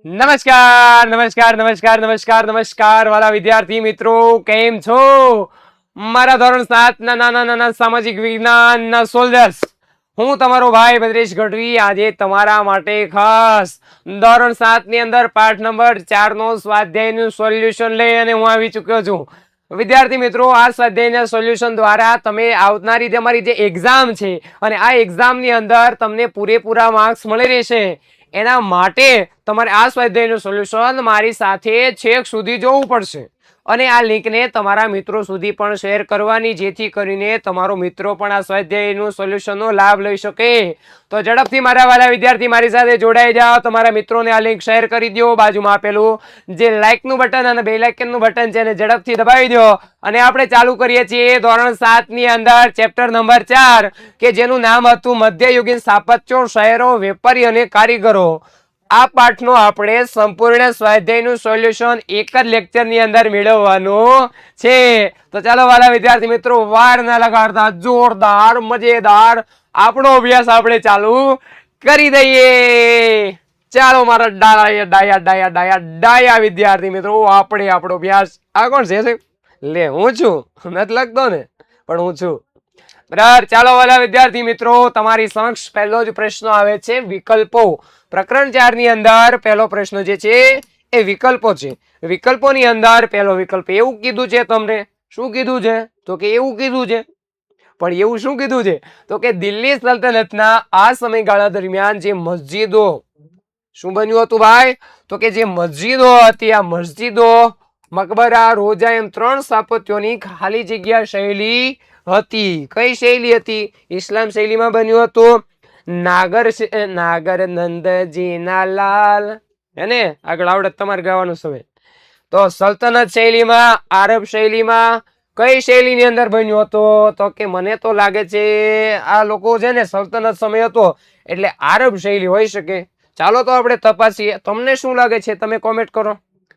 નમસ્કાર નમસ્કાર નમસ્કાર નમસ્કાર નમસ્કાર વાલા વિદ્યાર્થી મિત્રો, કેમ છો? મારા ધોરણ 7 ના નાના નાના સામાજિક વિજ્ઞાનના સોલ્જર્સ, હું તમારો ભાઈ ભદ્રેશ ગઢવી આજે તમારા માટે ખાસ ધોરણ 7 ની અંદર પાઠ નંબર 4 નો સ્વાધ્યાયનું સોલ્યુશન લઈ અને હું આવી ચૂક્યો છું. વિદ્યાર્થી મિત્રો, આ સ્વાધ્યાયના સોલ્યુશન દ્વારા તમે આવનારી તમારી જે એક્ઝામ છે અને આ એક્ઝામની અંદર તમને પૂરેપૂરા માર્ક્સ મળી રહેશે. એના માટે તમારે આ સ્વાધ્યાયનું સોલ્યુશન મારી સાથે છેક સુધી જોવું પડશે અને આ લિંકને તમારા મિત્રો સુધી પણ શેર કરવાની, જેથી કરીને તમારો મિત્રો પણ આ સ્વાધ્યાયનું સોલ્યુશનનો લાભ લઈ શકે. તો ઝડપથી મારા વાલા વિદ્યાર્થી મારી સાથે જોડાઈ જાઓ. તમારા મિત્રોને આ લિંક શેર કરી દો. બાજુમાં આપેલું જે લાઇકનું બટન અને બેલ આઇકનનું બટન છે એને ઝડપથી દબાવી દો અને આપણે ચાલુ કરીએ છીએ ધોરણ 7 ની અંદર ચેપ્ટર નંબર 4 કે જેનું નામ હતું મધ્યયુગીન સ્થાપત્યો, શહેરો, વેપારી અને કારીગરો. આ પાઠનો આપણે સંપૂર્ણ સ્વાધ્યાયનું સોલ્યુશન એક જ લેક્ચરની અંદર મેળવવાનું છે. તો ચાલો વાલા વિદ્યાર્થી મિત્રો, વાર ના લગાડતા જોરદાર મજેદાર આપણો અભ્યાસ આપણે ચાલુ કરી દઈએ. ચાલો મારા ડાયા ડાયા ડાયા ડાયા ડાયા વિદ્યાર્થી મિત્રો, આપણે આપણો અભ્યાસ. આ કોણ છે? લે, હું છું. નથી લાગતો ને, પણ હું છું. બરાબર. ચાલો વાલા વિદ્યાર્થી મિત્રો, તમારી સમક્ષ પહેલો જ પ્રશ્ન આવે છે વિકલ્પો. પ્રકરણ 4 ની અંદર પહેલો પ્રશ્ન જે છે એ વિકલ્પો છે. વિકલ્પોની અંદર પહેલો વિકલ્પ એવું કીધું છે, તમને શું કીધું છે? તો કે એવું કીધું છે. પણ એવું શું કીધું છે? તો કે દિલ્હી સલ્તનતના આ સમયગાળા દરમિયાન જે મસ્જિદો, શું બન્યું હતું ભાઈ? તો કે જે મસ્જિદો હતી, આ મસ્જિદો, મકબરા, રોજા એમ 3 સ્થાપત્યોની ખાલી જગ્યા શૈલી હતી. કઈ શૈલી હતી? ઇસ્લામ શૈલીમાં બન્યું હતું. નાગર નંદજીના લાલ, એને આગળ આવડત તમારે ગાવાનું સમય. તો સલ્તનત શૈલીમાં, આરબ શૈલીમાં, કઈ શૈલીની અંદર બન્યું હતું? તો કે મને તો લાગે છે આ લોકો છે ને સલ્તનત સમય હતો એટલે આરબ શૈલી હોઈ શકે. ચાલો તો આપણે તપાસીએ. તમને શું લાગે છે? તમે કોમેન્ટ કરો.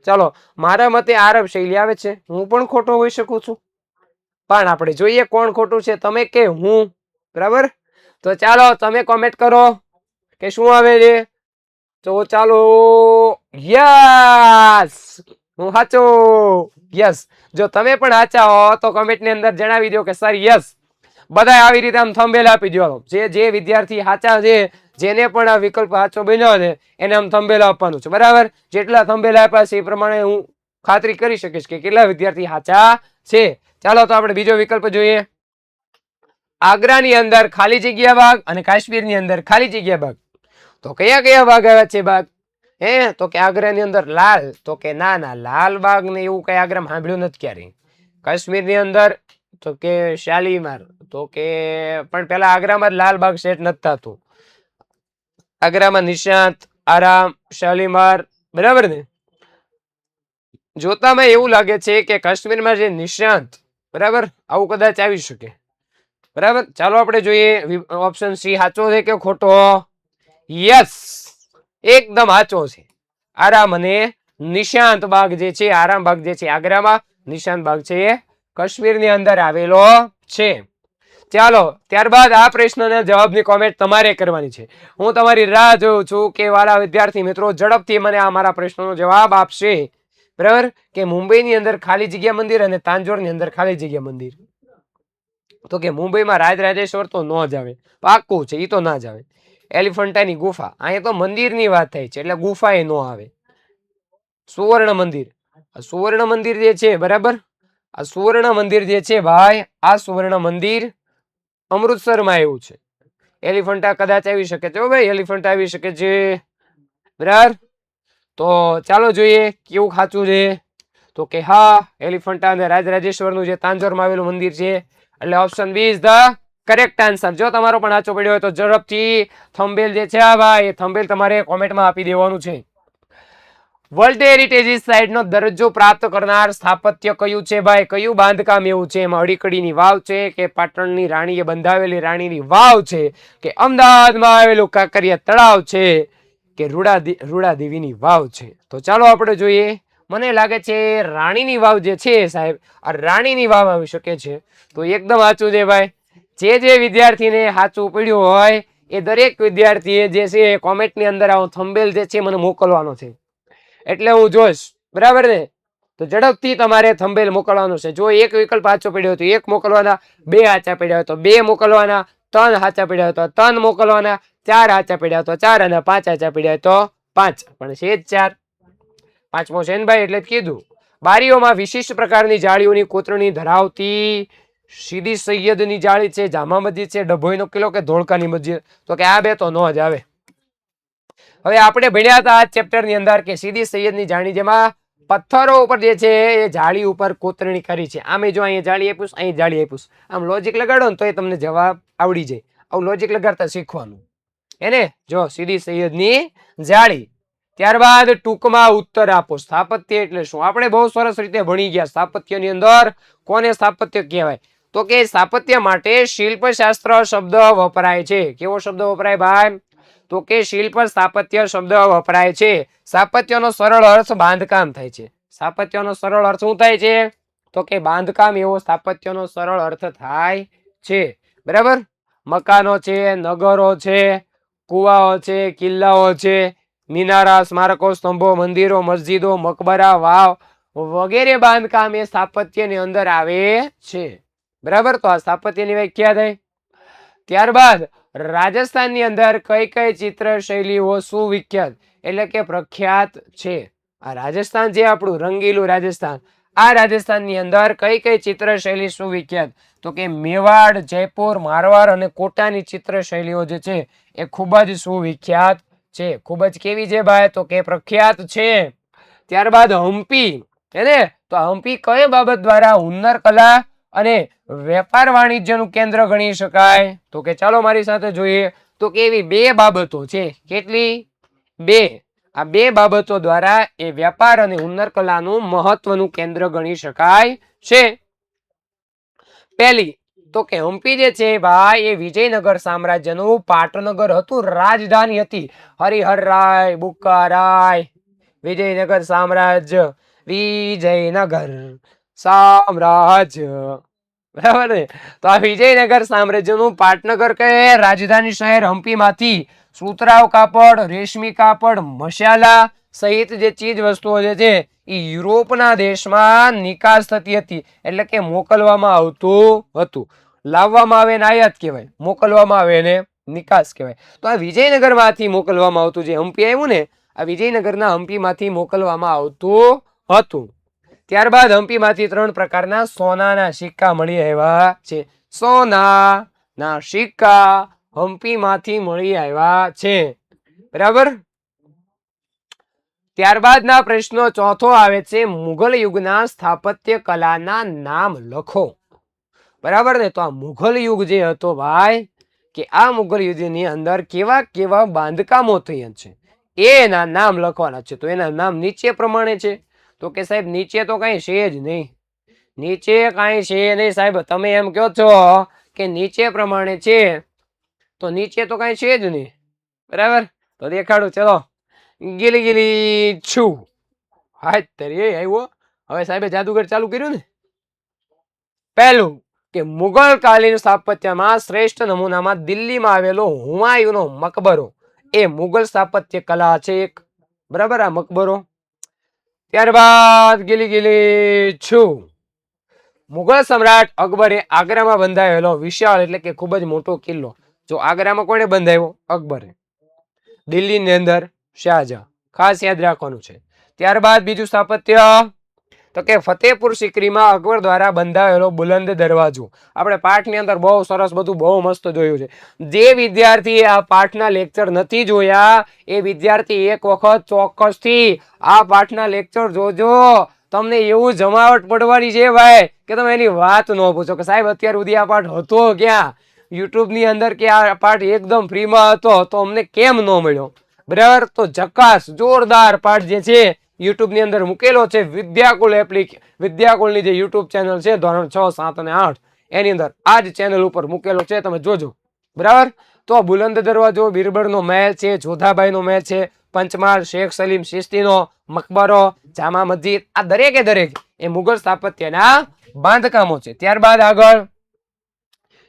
ચાલો, મારા મતે આરબ શૈલી આવે છે. હું પણ ખોટો હોઈ શકું છું, પણ આપણે જોઈએ કોણ ખોટું છે, તમે કે હું. બરાબર. તો ચાલો તમે કોમેન્ટ કરો કે શું આવે છે. તો ચાલો, યસ, હું સાચો. યસ. જો તમે પણ સાચા હો તો કમેન્ટની અંદર જણાવી દો કે સર યસ. બધા આવી રીતે આમ થંબેલ આપી દો. જે વિદ્યાર્થી સાચા છે, જેને પણ આ વિકલ્પ સાચો બન્યો છે, એને આમ થંબેલ આપવાનું છે. બરાબર. જેટલા થંબેલ આપ્યા છે એ પ્રમાણે હું ખાતરી કરી શકીશ કે કેટલા વિદ્યાર્થી સાચા છે. ચાલો તો આપણે બીજો વિકલ્પ જોઈએ. આગ્રાની અંદર ખાલી જગ્યા ભાગ અને કાશ્મીરની અંદર ખાલી જગ્યા ભાગ. તો કયા કયા ભાગ આવ્યા છે? ભાગ તો કે આગ્રાની અંદર લાલ. તો કે ના ના, લાલ બાગ ને એવું કઈ આગ્રામાં સાંભળ્યું નથી ક્યારે. કાશ્મીરની અંદર તો કે શાલીમાર. તો કે પણ પેલા આગ્રામાં લાલ બાગ સેટ નથી થતું. આગ્રામાં નિશાંત, આરામ, શાલીમાર. બરાબર ને? જોતામાં એવું લાગે છે કે કાશ્મીરમાં જે નિશાંત, બરાબર, આવું કદાચ આવી શકે. બરાબર. ચાલો આપણે જોઈએ ઓપ્શન સી સાચો છે કે ખોટો. યસ, એકદમ સાચો છે. આરામ અને નિશાંત બાગ જે છે, આરામ બાગ જે છે આગ્રામાં, નિશાંત બાગ છે એ કાશ્મીરની અંદર આવેલો છે. ચાલો, ત્યારબાદ આ પ્રશ્નના જવાબની કોમેન્ટ તમારે કરવાની છે. હું તમારી રાહ જોઉં છું કે વાલા વિદ્યાર્થી મિત્રો ઝડપથી મને આ મારા પ્રશ્નનો જવાબ આપશે. બરાબર. કે મુંબઈની અંદર ખાલી જગ્યા મંદિર અને તાંજોરની અંદર ખાલી જગ્યા મંદિર. તો કે મુંબઈમાં રાજરાજેશ્વર તો ન જ આવે, પાક્કું છે, એ તો ના જ આવે. એલિફન્ટાની ગુફા, અહીંયા તો મંદિરની વાત થાય છે એટલે ગુફા એ ન આવે. સુવર્ણ મંદિર, સુવર્ણ મંદિર જે છે, બરાબર, આ સુવર્ણ મંદિર જે છે ભાઈ, આ સુવર્ણ મંદિર અમૃતસરમાં આવ્યું છે. એલિફન્ટા કદાચ આવી શકે છે ભાઈ, એલિફન્ટ આવી શકે છે. બરાબર. તો ચાલો જોઈએ કેવું સાચું છે. તો કે હા, એલિફન્ટા અને રાજરાજેશ્વરનું જે તાંજોરમાં આવેલું મંદિર છે, એટલે option B is the correct answer. જો તમારો પણ સાચો પડ્યો હોય તો ઝડપથી થંબેલ જે છે આ ભાઈ, થંબેલ તમારે કોમેન્ટમાં આપી દેવાનું છે. વર્લ્ડ હેરિટેજ સાઇટનો દરજ્જો પ્રાપ્ત કરનાર સ્થાપત્ય કયું છે ભાઈ? કયું બાંધકામ એવું છે? એમાં અડીકડીની વાવ છે, કે પાટણની રાણીએ બંધાવેલી રાણીની વાવ છે, કે અમદાવાદમાં આવેલું કાંકરિયા તળાવ છે, કે રૂડા દેવીની વાવ છે? તો ચાલો આપણે જોઈએ. મને લાગે છે રાણીની વાવ જે છે સાહેબ, આ રાણીની વાવ આવી શકે છે. તો એકદમ સાચું છે ભાઈ. જે વિદ્યાર્થીને સાચું પડ્યું હોય એ દરેક વિદ્યાર્થીએ જે છે એ કોમેન્ટની અંદર આવો થંબેલ જે છે મને મોકલવાનો છે, એટલે હું જોઈશ. બરાબર ને? તો ઝડપથી તમારે થંબેલ મોકલવાનું છે. જો એક વિકલ્પ સાચો પડ્યો તો એક મોકલવાના, બે સાચા પડ્યા હોય તો બે મોકલવાના, ત્રણ સાચા પડ્યા હોય તો ત્રણ મોકલવાના, ચાર સાચા પડ્યા હોય તો ચાર, અને પાંચ સાચા પડ્યા હોય તો પાંચ. પણ છે જ ચાર. પાંચમો છે ને ભાઈ, એટલે જ કીધું. બારીઓમાં વિશિષ્ટ પ્રકારની જાળીઓની કોતરણી ધરાવતી સીદી સૈયદની જાળી છે, જામા મસ્જિદ છે, ડભોઈનો કિલ્લો કે ધોળકાની મસ્જિદ? તો કે આ બે તો નો જ આવે. હવે આપણે ભણ્યા હતા આ ચેપ્ટર ની અંદર કે સીદી સૈયદની જાળી, જેમાં પથ્થરો ઉપર જે છે એ જાળી ઉપર કોતરણી કરી છે. આમે જો અહીંયા જાળી આપ્યું, અહીં જાળી આપ્યું, આમ લોજિક લગાડો ને તો એ તમને જવાબ આવડી જાય. આવું લોજિક લગાડતા શીખવાનું એને. જો સીદી સૈયદની જાળી. ત્યારબાદ ટૂંકમાં ઉત્તર આપો. સ્થાપત્ય એટલે શું? આપણે બહુ સરસ રીતે ભણી ગયા. સ્થાપત્યની અંદર કોને સ્થાપત્ય કહેવાય? તો કે સ્થાપત્ય માટે શિલ્પશાસ્ત્ર શબ્દ વપરાય છે. કેવો શબ્દ વપરાય ભાઈ? તો કે શિલ્પ સ્થાપત્ય શબ્દ વપરાય છે. સ્થાપત્યનો સરળ અર્થ બાંધકામ થાય છે. સ્થાપત્યનો સરળ અર્થ શું થાય છે? તો કે બાંધકામ, એવો સ્થાપત્યનો સરળ અર્થ થાય છે. બરાબર? મકાનો છે, નગરો છે, કુવાઓ છે, કિલ્લાઓ છે, મિનારા, સ્મારકો, સ્તંભો, મંદિરો, મસ્જિદો, મકબરા, વાવ વગેરે બાંધકામ એ સ્થાપત્યની અંદર આવે છે. બરાબર? તો આ સ્થાપત્યની વ્યાખ્યા થઈ. ત્યારબાદ રાજસ્થાનની અંદર કઈ કઈ ચિત્ર શૈલીઓ સુવિખ્યાત એટલે કે પ્રખ્યાત છે? આ રાજસ્થાન જે આપણું રંગીલું રાજસ્થાન, આ રાજસ્થાનની અંદર કઈ કઈ ચિત્ર શૈલી સુવિખ્યાત? તો કે મેવાડ, જયપુર, મારવાડ અને કોટાની ચિત્ર શૈલીઓ જે છે એ ખૂબ જ સુવિખ્યાત છે. ખૂબ જ કેવી છે ભાઈ? તો કે પ્રખ્યાત છે. ત્યારબાદ હમ્પી, એને તો હમ્પી કઈ બાબત દ્વારા હુન્નર કલા અને વેપાર વાણિજ્યનું કેન્દ્ર ગણી શકાય? તો કે ચાલો મારી સાથે જોઈએ. તો કે એવી બે બાબતો છે. કેટલી? બે. આ બે બાબતો દ્વારા એ વેપાર અને હુન્નર કલાનું મહત્વનું કેન્દ્ર ગણી શકાય છે. પહેલી તો કે હમ્પી જે છે ભાઈ એ વિજયનગર સામ્રાજ્યનું પાટનગર હતું, રાજધાની હતી. હરિહર રાય, બુક્કા રાય, વિજયનગર સામ્રાજ્ય, વિજયનગર સામ્રાજ્ય. બરાબર ને? તો આ વિજયનગર સામ્રાજ્યનું પાટનગર કે રાજધાની શહેર હમ્પીમાંથી સુતરાઉ કાપડ, રેશમી કાપડ, મસાલા સહિત જે ચીજ વસ્તુઓ જે છે એ યુરોપના દેશમાં નિકાસ થતી હતી, એટલે કે મોકલવામાં આવતું હતું. લાવવામાં આવે ને આયાત કહેવાય, મોકલવામાં આવે ને નિકાસ કહેવાય. તો આ વિજયનગરમાંથી મોકલવામાં આવતું, જે હમ્પી આવ્યું ને, આ વિજયનગરના હમ્પીમાંથી મોકલવામાં આવતું હતું. ત્યારબાદ હમ્પીમાંથી 3 પ્રકારના સોનાના સિક્કા મળી આવ્યા છે. સોનાના સિક્કા હમ્પીમાંથી મળી આવ્યા છે. બરાબર? ત્યારબાદના પ્રશ્નો ચોથો આવે છે, મુઘલ યુગના સ્થાપત્ય કલાના નામ લખો. બરાબર ને? તો આ મુઘલ યુગ જે હતો ભાઈ, કે આ મુઘલ યુગની અંદર કેવા કેવા બાંધકામો થયા છે એના નામ લખવાના છે. તો એના નામ નીચે પ્રમાણે છે. તો કે સાહેબ નીચે તો કઈ છે જ નહીં. નીચે કઈ છે નહીં સાહેબ. તમે એમ કહો છો કે નીચે પ્રમાણે છે, તો નીચે તો કઈ છે જ નહીં. બરાબર? તો દેખાડું, ચલો. ગીલી ગીલી છું. હાય તરી આવ્યો. હવે સાહેબે જાદુગર ચાલુ કર્યું ને. પહેલું કે મુઘલ કાલીન સ્થાપત્યમાં શ્રેષ્ઠ નમૂનામાં દિલ્હીમાં આવેલો હુમાયુનો મકબરો એ મુઘલ સ્થાપત્ય કલા છે એક. બરાબર? આ મકબરો. ત્યારબાદ ગીલી ગીલી છું. મુઘલ સમ્રાટ અકબરે આગ્રામાં બંધાયેલો વિશાળ એટલે કે ખૂબ જ મોટો કિલ્લો. જો આગ્રામાં કોણે બંધાવ્યો? અકબરે. દિલ્હીની અંદર શાહજહાં. ખાસ યાદ રાખવાનું છે. ત્યારબાદ બીજું સ્થાપત્ય તો કે ફતેહપુર સિકરીમાં અકબર દ્વારા બંધાયેલો બુલંદ દરવાજો. આપણે પાઠની અંદર બહુ સરસ બધું બહુ મસ્ત જોયું છે. જે વિદ્યાર્થી આ પાઠના લેક્ચર નથી જોયા એ વિદ્યાર્થી એક વખત ચોક્કસથી આ પાઠના લેક્ચર જોજો. તમને એવું જમાવટ પડવાની છે ભાઈ કે તમે એની વાત ન પૂછો કે સાહેબ અત્યાર સુધી આ પાઠ હતો ક્યાં? યુટ્યુબ ની અંદર કે આ પાઠ એકદમ ફ્રીમાં હતો તો અમને કેમ ન મળ્યો? બરાબર? તો જકાસ જોરદાર પાઠ જે છે યુટ્યુબ ની અંદર મૂકેલો છે. વિદ્યાકુલ વિદ્યાકુલની જે યુટ્યુબ ચેનલ છે ધોરણ 6, 7 અને 8 એની અંદર આ જ ચેનલ ઉપર મૂકેલો છે, તમે જોજો. બરાબર? તો બુલંદ દરવાજો, બીરબલનો મહેલ છે, જોધાબાઈનો મહેલ છે, પંચમહાલ, શેખ સલીમ ચિશ્તીનો મકબરો, જામા મસ્જિદ, આ દરેકે દરેક એ મુઘલ સ્થાપત્યના બાંધકામો છે. ત્યારબાદ આગળ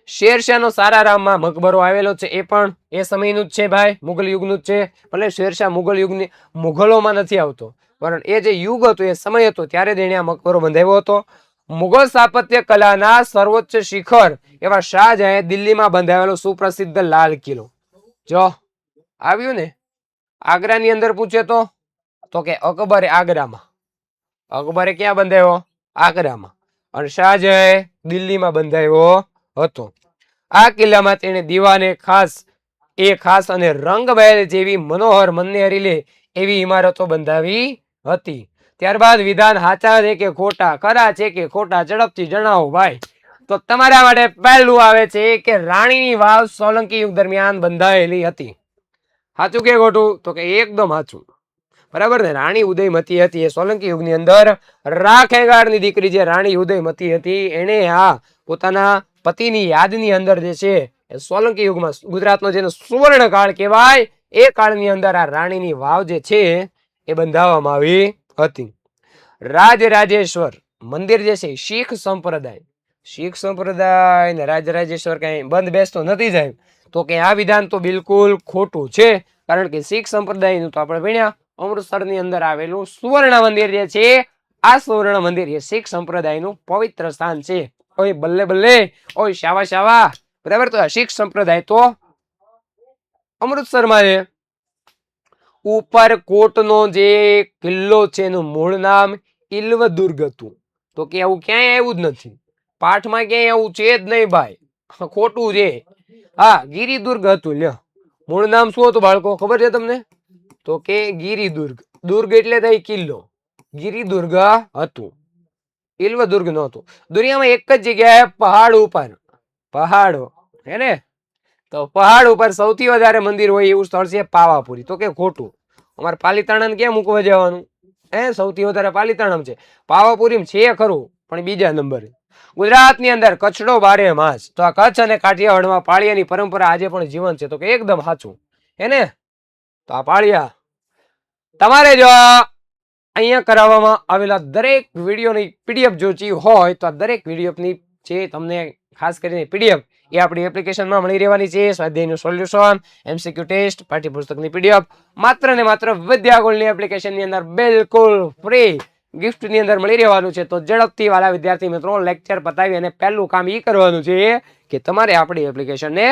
શેરશાહનો સારારામમાં મકબરો આવેલો છે, એ પણ એ સમયનું જ છે ભાઈ, મુગલ યુગનું જ છે. ભલે શેરશાહ મુગલ યુગની મુગલોમાં નથી આવતો, પણ એ જે યુગ હતો, એ સમય હતો, ત્યારે જ એને આ મકબરો બંધાવ્યો હતો. મુગલ સ્થાપત્ય કલાના સર્વોચ્ચ શિખર એવા શાહજહાએ દિલ્હીમાં બંધાવેલો સુપ્રસિદ્ધ લાલ કિલ્લો. જો આવ્યું ને, આગ્રાની અંદર પૂછે તો કે અકબરે આગ્રામાં, અકબરે ક્યાં બંધાવ્યો? આગ્રામાં. અને શાહજહાએ દિલ્હીમાં બંધાવ્યો હતો. આ કિલ્લામાં તેણે દીવાને ખાસ અને રંગમહેલ જેવી મનોહર મનને હરી લે એવી ઇમારતો બંધાવી હતી. ત્યારબાદ વિધાન સાચા છે કે ખોટા, ખરા છે કે ખોટા, ઝડપથી જણાવો ભાઈ. તો તમારા માટે પહેલું આવે છે કે રાણીની વાવ સોલંકી યુગ દરમિયાન બંધાયેલી હતી. સાચું કે ખોટું? તો કે એકદમ સાચું. બરાબર ને? રાણી ઉદયમતી હતી એ સોલંકી યુગની અંદર રાખેગાળની દીકરી જે રાણી ઉદયમતી હતી, એને આ પોતાના પતિની યાદની અંદર જે છે એ સોલંકી યુગમાં ગુજરાતનો જેનો સુવર્ણ કાળ કહેવાય, એ કાળની અંદર આ રાણીની વાવ જે છે એ બંધાવવામાં આવી હતી. રાજરાજેશ્વર મંદિર જે છે શીખ સંપ્રદાય ને રાજરાજેશ્વર કઈ બંધ બેસતો નથી સાહેબ. તો કે આ વિધાન તો બિલકુલ ખોટું છે, કારણ કે શીખ સંપ્રદાયનું તો આપણે ભણ્યા અમૃતસરની અંદર આવેલું સુવર્ણ મંદિર જે છે, આ સુવર્ણ મંદિર એ શીખ સંપ્રદાયનું પવિત્ર સ્થાન છે. ઓય બલ્લે બલ્લે, ઓય શાવા શાવા. બરાબર, તો આ શીખ સંપ્રદાય તો અમૃતસરમાં છે. ઉપરકોટનો જે કિલ્લો છે એનું મૂળ નામ ઇલ્વદુર્ગ હતું. તો કે આવું ક્યાંય આવ્યું જ નથી, પાઠમાં ક્યાંય આવું છે જ નહીં ભાઈ, ખોટું છે. હા, ગિરિદુર્ગ હતું. લ્યો, મૂળ નામ શું હતું બાળકો, ખબર છે તમને? તો કે ગિરિદુર્ગ. દુર્ગ એટલે થઈ કિલ્લો, ગિરિદુર્ગ હતું, ઇલ્વદુર્ગ નહોતું. દુનિયામાં એક જ જગ્યાએ પહાડ ઉપર, પહાડો હે ને, તો પહાડ ઉપર સૌથી વધારે મંદિર હોય એવું સ્થળ છે પાવાપુરી. તો કે ખોટું. અમારે પાલીતાણા ક્યાં મૂકવા જવાનું? સૌથી વધારે પાલીતાણા છે. પાવાપુરી છે ખરું, પણ બીજા નંબરે. ગુજરાતની અંદર કચ્છડો બારે માસ. તો આ કચ્છ અને કાઠિયાવાડમાં પાળિયાની પરંપરા આજે પણ જીવંત છે. તો કે એકદમ સાચું હે ને. તો આ પાળિયા તમારે જો અહીંયા કરાવવામાં આવેલા દરેક વિડીયોની પીડીએફ જોઈતી હોય તો આ દરેક વિડીયોની છે તમને ખાસ કરીને પીડીએફ એ આપણી એપ્લિકેશનમાં મળી રહેવાની છે. સ્વાધ્યાયનું સોલ્યુશન, એમસીક્યુ ટેસ્ટ, પાઠ્યપુસ્તકની પીડીએફ માત્ર ને માત્ર વિદ્યાગુણની એપ્લિકેશનની અંદર બિલકુલ ફ્રી ગિફ્ટની અંદર મળી રહેવાનું છે. તો ઝડપથી વાલા વિદ્યાર્થી મિત્રો લેક્ચર પતાવી અને પહેલું કામ એ કરવાનું છે કે તમારે આપણી એપ્લિકેશનને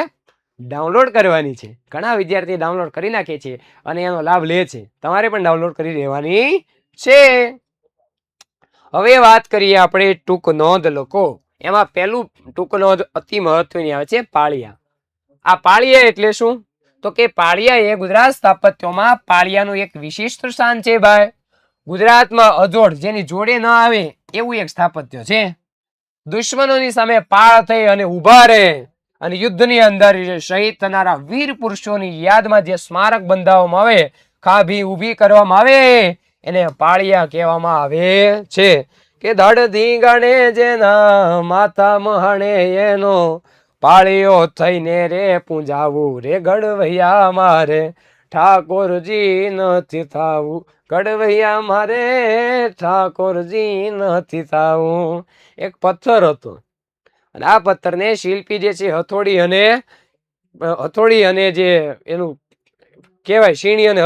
ડાઉનલોડ કરવાની છે. ઘણા વિદ્યાર્થી ડાઉનલોડ કરી નાખે છે અને એનો લાભ લે છે. તમારે પણ ડાઉનલોડ કરી લેવાની છે. હવે વાત કરીએ આપણે ટૂંક નોંધ લખો. એમાં પહેલું ટૂંક નોંધ અતિ મહત્વની આવે છે પાળિયા. આ પાળિયા એટલે શું? તો કે પાળિયા એ ગુજરાત સ્થાપત્યોમાં પાળિયાનું એક વિશિષ્ટ સ્થાન છે ભાઈ. ગુજરાતમાં અજોડ જેની જોડે ન આવે એવું એક સ્થાપત્ય છે. દુશ્મનોની સામે પાળ થઈ અને ઉભા રહે અને યુદ્ધની અંદર શહીદ થનારા વીર પુરુષોની યાદમાં જે સ્મારક બંધાવવામાં આવે, ખાભી ઊભી કરવામાં આવે, એને પાળિયા કહેવામાં આવે છે. કે ધડધી ગણે જેના માથા મહાણે એનો પાળિયો થઈને રે પૂંજાવું રે ગડવૈયા મારે ઠાકોરજી નથી થાવું, ગડવૈયા મારે ઠાકોરજી નથી થાવું. એક પથ્થર હતો અને આ પથ્થરને શિલ્પી જે છે હથોડી અને જે એનું કહેવાય શીણી અને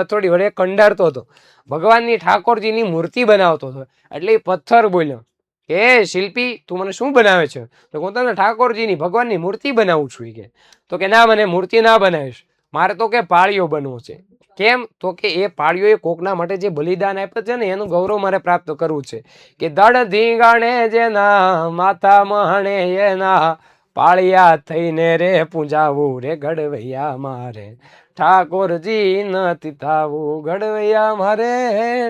હથોડી વડે કંડારતો હતો. ભગવાનની ઠાકોરજીની મૂર્તિ બનાવતો હતો. એટલે એ પથ્થર બોલ્યો કે શિલ્પી તું મને શું બનાવે છે? તો હું તને ઠાકોરજીની ભગવાનની મૂર્તિ બનાવું છું. કે તો કે ના, મને મૂર્તિ ના બનાવીશ, મારે તો કે પાળિયો બનવો છે. કેમ? તો કે એ પાળિયો એ કોકના માટે જે બલિદાન આપ્યું છે ને એનું ગૌરવ મારે પ્રાપ્ત કરવું છે. કે દડ ધીંગાણે જેના માથા મહાણે એના પાળિયા થઈને રે પૂંજાવું રે ગડવૈયા મારે ઠાકોરજી નથી થાવું, ગડવૈયા મારે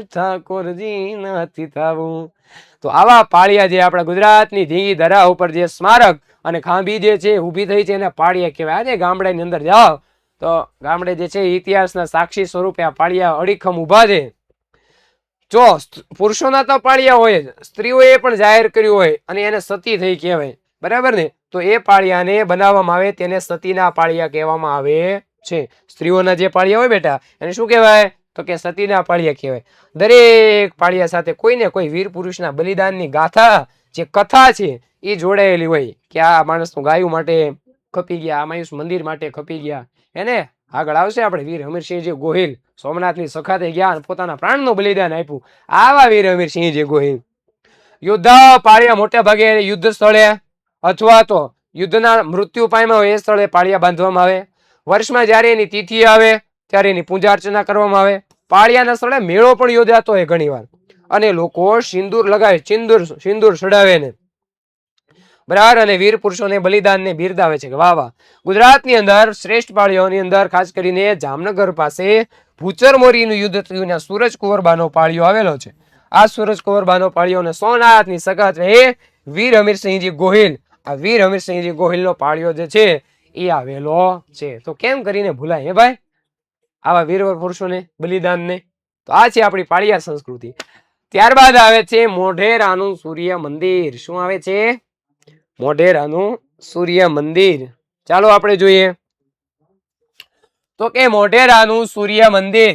ઠાકોરજી નથી થાવું. તો આવા પાળિયા જે આપણા ગુજરાતની ધીંગી ધરા ઉપર જે સ્મારક અને ખાંભી જે છે ઊભી થઈ છે એને પાળિયા કહેવાય. આજે ગામડાની અંદર જાઓ તો ગામડે જે છે ઇતિહાસના સાક્ષી સ્વરૂપે આ પાળિયા અડીખમ ઊભા છે. જો પુરુષોના તો પાળિયા હોય જ, સ્ત્રીઓએ પણ જાહેર કર્યું હોય અને એને સતી થઈ કહેવાય. બરાબર ને? તો એ પાળિયાને બનાવવામાં આવે તેને સતીના પાળિયા કહેવામાં આવે છે. સ્ત્રીઓના જે પાળિયા હોય બેટા એને શું કહેવાય? તો કે સતીના પાળિયા કહેવાય. દરેક પાળિયા સાથે કોઈને કોઈ વીર પુરુષના બલિદાનની ગાથા જે કથા છે એ જોડાયેલી હોય કે આ માણસનું ગાયું માટે ખપી ગયા, આ માણસ મંદિર માટે ખપી ગયા. એને આગળ આવશે આપણે વીર હમીરસિંહજી ગોહિલ સોમનાથની સખાતે ગયા અને પોતાના પ્રાણનું બલિદાન આપ્યું. આવા વીર હમીરસિંહજી ગોહિલ યુદ્ધ પાળિયા મોટે ભાગે યુદ્ધ સ્થળે અથવા તો યુદ્ધના મૃત્યુ પામ્યા હોય એ સ્થળે પાળિયા બાંધવામાં આવે. વર્ષમાં જ્યારે એની તિથિ આવે ત્યારે એની પૂજા અર્ચના કરવામાં આવે. પાળિયાના સ્થળે મેળો પણ યોજાતો હોય ઘણીવાર અને લોકો સિંદૂર લગાવે, સિંદૂર ચડાવે ને બરાબર અને વીર પુરુષોને બલિદાનને બિરદાવે છે કે વાહ વાહ. ગુજરાતની અંદર શ્રેષ્ઠ પાળીઓની અંદર ખાસ કરીને જામનગર પાસે ભૂચર મોરીનું યુદ્ધ થયું ને સૂરજ કુંવરબાનો પાળિયો આવેલો છે. આ સૂરજ કુંવરબાનો પાળિયો અને સોમનાથની સગાત એ વીર હમીરસિંહજી ગોહિલ, આ વીર હમીરસિંહજી ગોહિલનો પાળિયો જે છે એ આવેલો છે. તો કેમ કરીને ભૂલાય હે ભાઈ આવા વીર પુરુષોને બલિદાનને? તો આ છે આપણી પાળિયા સંસ્કૃતિ. ત્યારબાદ આવે છે મોઢેરાનું સૂર્ય મંદિર. શું આવે છે? મોઢેરાનું સૂર્ય મંદિર. ચાલો આપણે જોઈએ તો કે મોઢેરાનું સૂર્ય મંદિર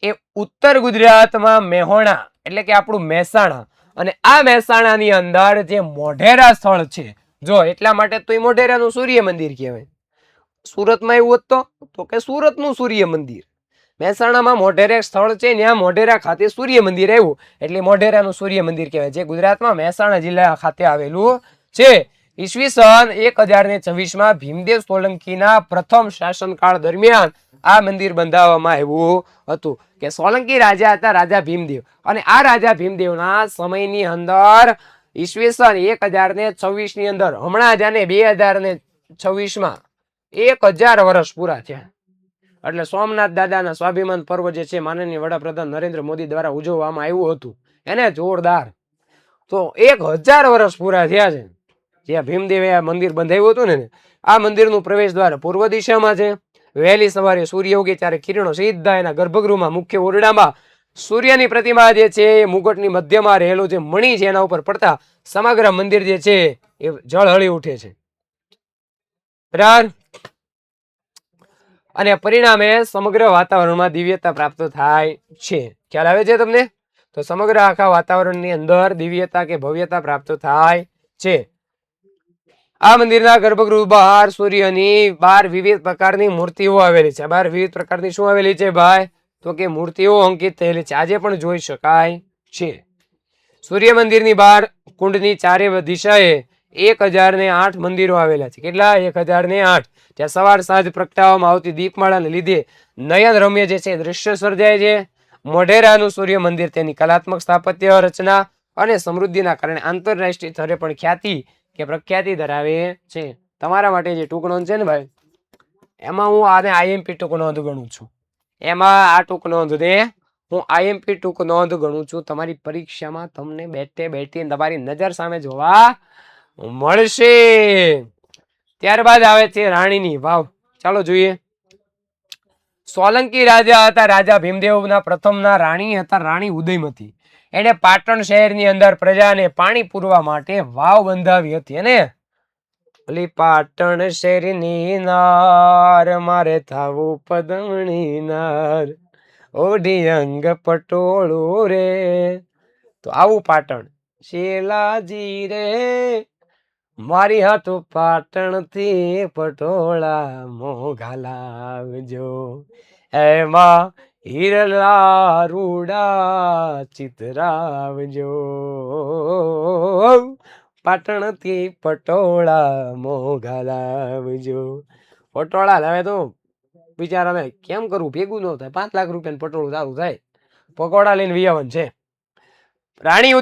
એ ઉત્તર ગુજરાતમાં મેહોણા એટલે કે આપણું મહેસાણા, અને આ મહેસાણાની અંદર જે મોઢેરા સ્થળ છે જો એટલા માટે તો એ મોઢેરાનું સૂર્ય મંદિર કહેવાય. સુરતમાં એવું હતું તો કે સુરતનું સૂર્ય મંદિર. મહેસાણામાં મોઢેરા સ્થળ છે ત્યાં મોઢેરા ખાતે સૂર્ય મંદિર આવ્યું એટલે મોઢેરાનું સૂર્ય મંદિર કહેવાય, જે ગુજરાતમાં મહેસાણા જિલ્લા ખાતે આવેલું છે. ઈસવીસન 1026માં ભીમદેવ સોલંકીના પ્રથમ શાસનકાળ દરમિયાન આ મંદિર બંધાવવામાં આવ્યું હતું. કે સોલંકી રાજા હતા રાજા ભીમદેવ, અને આ રાજા ભીમદેવના સમયની અંદર ઈસવીસન 1026 ની અંદર હમણાં જ આને 2026માં 1000 વર્ષ પૂરા થયા. એટલે સોમનાથ દાદાના સ્વાભિમાન પર્વ જે છે માનનીય વડાપ્રધાન નરેન્દ્ર મોદી દ્વારા ઉજવવામાં આવ્યું હતું એને જોરદાર. તો 1000 વર્ષ પૂરા થયા છે જ્યાં ભીમદેવે આ મંદિર બંધાવ્યું હતું ને. આ મંદિરનું પ્રવેશ દ્વાર પૂર્વ દિશામાં છે. વહેલી સવારે સૂર્ય ઉગે ત્યારે કિરણો સીધા એના ગર્ભગૃહમાં મુખ્ય ઓરડામાં સૂર્યની પ્રતિમા જે છે એ મુગટની મધ્યમાં રહેલો જે મણી છે એના ઉપર પડતા સમગ્ર મંદિર જે છે એ ઝળહળી ઉઠે છે. બરાબર. અને પરિણામે સમગ્ર વાતાવરણમાં દિવ્યતા પ્રાપ્ત થાય છે. ખ્યાલ આવે છે તમને? તો સમગ્ર આખા વાતાવરણની અંદર દિવ્યતા કે ભવ્યતા પ્રાપ્ત થાય છે. આ મંદિરના ગર્ભગૃહ બહાર સૂર્યની 12 વિવિધ પ્રકારની મૂર્તિઓ આવેલી છે. 12 વિવિધ પ્રકારની શું આવેલી છે ભાઈ? તો કે મૂર્તિઓ અંકિત થયેલી છે, આજે પણ જોઈ શકાય છે. સૂર્ય મંદિરની બહાર કુંડની ચારે દિશાએ 1008 મંદિરો આવેલા છે. કેટલા? 1008. ત્યાં સવાર સાંજ પ્રગટાવવામાં આવતી દીપમાળાને લીધે નયન રમ્ય જે છે દ્રશ્ય સર્જાય છે. મોઢેરાનું સૂર્ય મંદિર તેની કલાત્મક સ્થાપત્ય રચના અને સમૃદ્ધિના કારણે આંતરરાષ્ટ્રીય સ્તરે પણ ખ્યાતિ કે પ્રખ્યાતિ ધરાવે છે. તમારા માટે જે ટૂંક નોંધ છે ને ભાઈ, એમાં હું આને આઈએમપી ટૂંક નોંધ ગણું છું. એમાં આ ટૂંક નોંધ ને હું આઈએમપી ટૂંક નોંધ ગણું છું. તમારી પરીક્ષામાં તમને બેઠી તમારી નજર સામે જોવા મળશે. ત્યારબાદ આવે છે રાણીની વાવ. ચાલો જોઈએ. સોલંકી રાજા હતા રાજા ભીમદેવના પ્રથમના રાણી હતા રાણી ઉદયમતી. એને પાટણ શહેરની અંદર પ્રજાને પાણી પૂરવા માટે વાવ બંધાવી હતી. અને ઓલી પાટણ શહેરની નાર મારે થાવું પદમણી નાર ઓઢી અંગ પટોળું રે. તો આવું પાટણ શેલાજી રે મારી હાથું પાટણ થી પટોળા મોઘા લાવજો, એમાં હીરલા રૂડા ચિતરાવજો, પાટણ થી પટોળા મોઘા લાવજો. પટોળા લાવે તો બિચારાને કેમ કરવું, ભેગું ન થાય. 5 લાખ રૂપિયાનું પટોળું સારું થાય. પકોડા લઈને વિયાવન છે. રાણી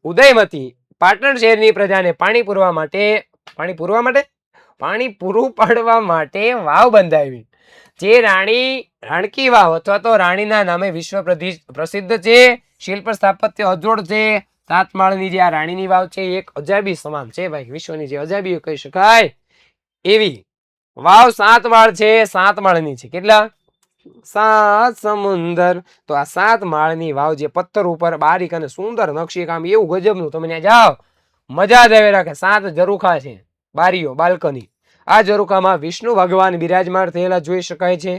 ઉદયમતી પાટણ શહેરની પ્રજાને પાણી પૂરું પાડવા માટે વાવ બંધાવી. જે રાણકી વાવ અથવા તો રાણીના નામે વિશ્વ પ્રસિદ્ધ છે. શિલ્પ સ્થાપત્ય અજોડ છે. 7 માળની જે આ રાણીની વાવ છે એક અજાયબી સમાન છે ભાઈ. વિશ્વની જે અજાયબી કહી શકાય એવી વાવ 7 માળ છે. 7 માળની છે. કેટલા? 7 સમુંદર. તો આ 7 માળની વાવ જે પથ્થર ઉપર બારીક અને સુંદર નકશીકામ એવું ગજબનું, તમે ત્યાં જાઓ મજા જ આવે રાખે. 7 ઝરૂખા છે, બારીઓ, બાલ્કની. આ ઝરૂખામાં વિષ્ણુ ભગવાન બિરાજમાન થયેલા જોઈ શકાય છે.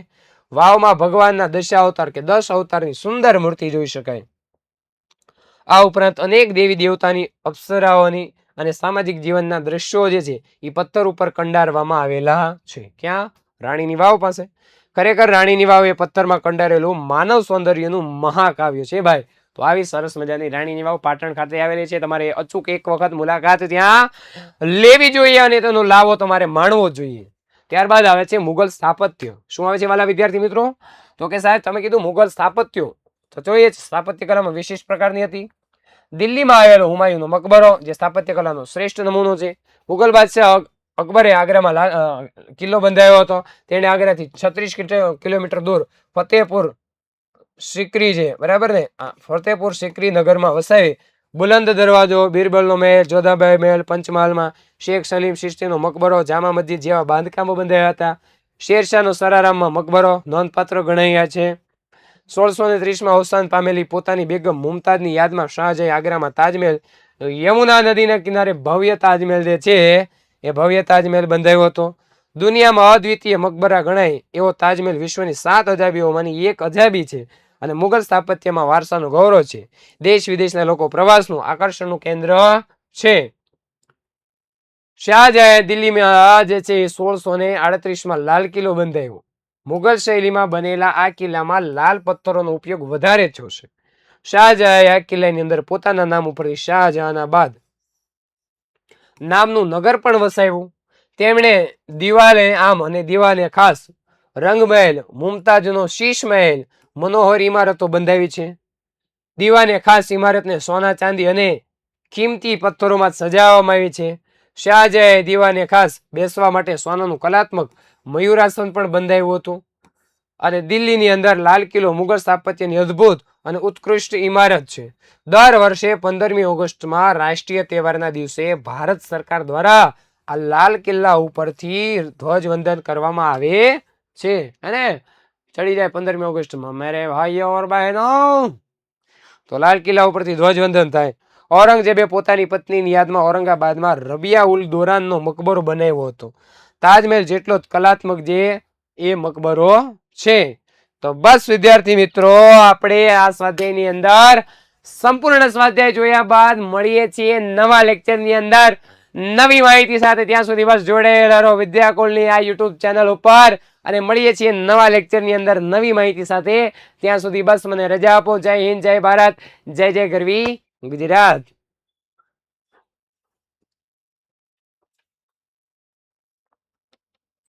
વાવમાં ભગવાનના 10 અવતાર કે 10 અવતારની સુંદર મૂર્તિ જોઈ શકાય. આ ઉપરાંત અનેક દેવી દેવતાની અપ્સરાઓની અને સામાજિક જીવનના દ્રશ્યો જે છે એ પથ્થર ઉપર કંડારવામાં આવેલા છે. ક્યાં? રાણીની વાવ પાસે. ખરેખર રાણીની વાવ એ પથ્થરમાં કંડારેલું માનવ સૌંદર્યનું મહાકાવ્ય છે ભાઈ. તો આવી સરસ મજાની રાણીની વાવ પાટણ ખાતે આવેલી છે. તમારે અચૂક એક વખત મુલાકાત ત્યાં લેવી જોઈએ અને તેનો લાવો તમારે માણવો જોઈએ. ત્યારબાદ આવે છે મુગલ સ્થાપત્ય. શું આવે છે વાલા વિદ્યાર્થી મિત્રો? તો કે સાહેબ તમે કીધું મુગલ સ્થાપત્યો, તો જોઈએ સ્થાપત્ય કલામાં વિશિષ્ટ પ્રકારની હતી. દિલ્હીમાં આવેલો હુમાયુનો મકબરો જે સ્થાપત્ય કલાનો શ્રેષ્ઠ નમૂનો છે. મુગલ બાદશાહ અકબરે આગ્રામાં કિલ્લો બંધાયો હતો. તેણે આગ્રાથી 36 કિલોમીટર દૂર ફતેહપુર સિકરી છે, બરાબર ને? ફતેહપુર સિકરી નગરમાં વસાવી બુલંદ દરવાજો, બીરબલનો મહેલ, જોધાબાઈ મહેલ, પંચમહાલમાં શેખ સલીમ ચિશ્તીનો મકબરો, જામા મસ્જિદ જેવા બાંધકામો બંધાયા હતા. શેરશાહનો સરારામમાં મકબરો નોંધપાત્ર ગણાયા છે. 1630માં અવસાન પામેલી પોતાની બેગમ મુમતાજની યાદમાં શાહજહાં આગ્રામાં તાજમહેલ, યમુના નદીના કિનારે ભવ્ય તાજમહેલ જે છે એ ભવ્ય તાજમહેલ બંધાવ્યો હતો. દુનિયામાં અદ્વિતીય મકબરા ગણાય એવો તાજમહેલ વિશ્વની 7 અજાયબીઓમાંની એક અજાયબી છે અને મુગલ સ્થાપત્યમાં વારસાનું ગૌરવ છે. દેશ વિદેશના લોકો પ્રવાસનું આકર્ષણનું કેન્દ્ર છે. શાહજહાં દિલ્હીમાં જે છે 1638માં લાલ કિલ્લો બંધાવ્યો. મુગલ શૈલીમાં બનેલા આ કિલ્લામાં લાલ પથ્થરોનો ઉપયોગ વધારે થયો છે. શાહજહાં આ કિલ્લાની અંદર પોતાના નામ ઉપરથી શાહજહાનાબાદ નામનું નગર પણ વસાવ્યું. તેમણે દિવાલે આમ અને દિવાલે ખાસ રંગમહેલ, મુમતાજનો શીશ મહેલ, મનોહર ઇમારતો બંધાવી છે. દીવાને ખાસ ઇમારતને સોના, ચાંદી અને કિંમતી પથ્થરોમાં સજાવવામાં આવી છે. શાહજહાં દીવાને ખાસ બેસવા માટે સોનાનું કલાત્મક મયુરાસન પણ બંધાવ્યું હતું. અને દિલ્હીની અંદર લાલ કિલ્લો મુગલ સ્થાપત્યની અદ્ભુત અને ઉત્કૃષ્ટ ઇમારત છે. દર વર્ષે 15મી ઓગસ્ટમાં રાષ્ટ્રીય તહેવારના દિવસે ભારત સરકાર દ્વારા આ લાલ કિલ્લા ઉપરથી ધ્વજવંદન કરવામાં આવે છે. અને ચડી જાય 15મી ઓગસ્ટમાં મેરે ભાઈઓ ઓર બહેનો, તો લાલ કિલ્લા ઉપરથી ધ્વજવંદન થાય. ઔરંગઝેબે પોતાની પત્નીની યાદમાં ઔરંગાબાદમાં રબિયા ઉલ દોરાનનો મકબરો બનાવ્યો હતો. તાજમહેલ જેટલો જ કલાત્મક જે એ મકબરો છે. તો બસ વિદ્યાર્થી મિત્રો, આપણે આ સ્વાધ્યાયની અંદર સંપૂર્ણ સ્વાધ્યાય જોયા બાદ મળીએ છીએ નવા લેક્ચરની અંદર નવી માહિતી સાથે. ત્યાં સુધી બસ જોડાયેલા રહો વિદ્યાકુલની આ યુટ્યુબ ચેનલ ઉપર અને મળીએ છીએ નવા લેક્ચરની અંદર નવી માહિતી સાથે. ત્યાં સુધી બસ મને રજા આપો. જય હિન્દ, જય ભારત, જય જય ગરવી ગુજરાત.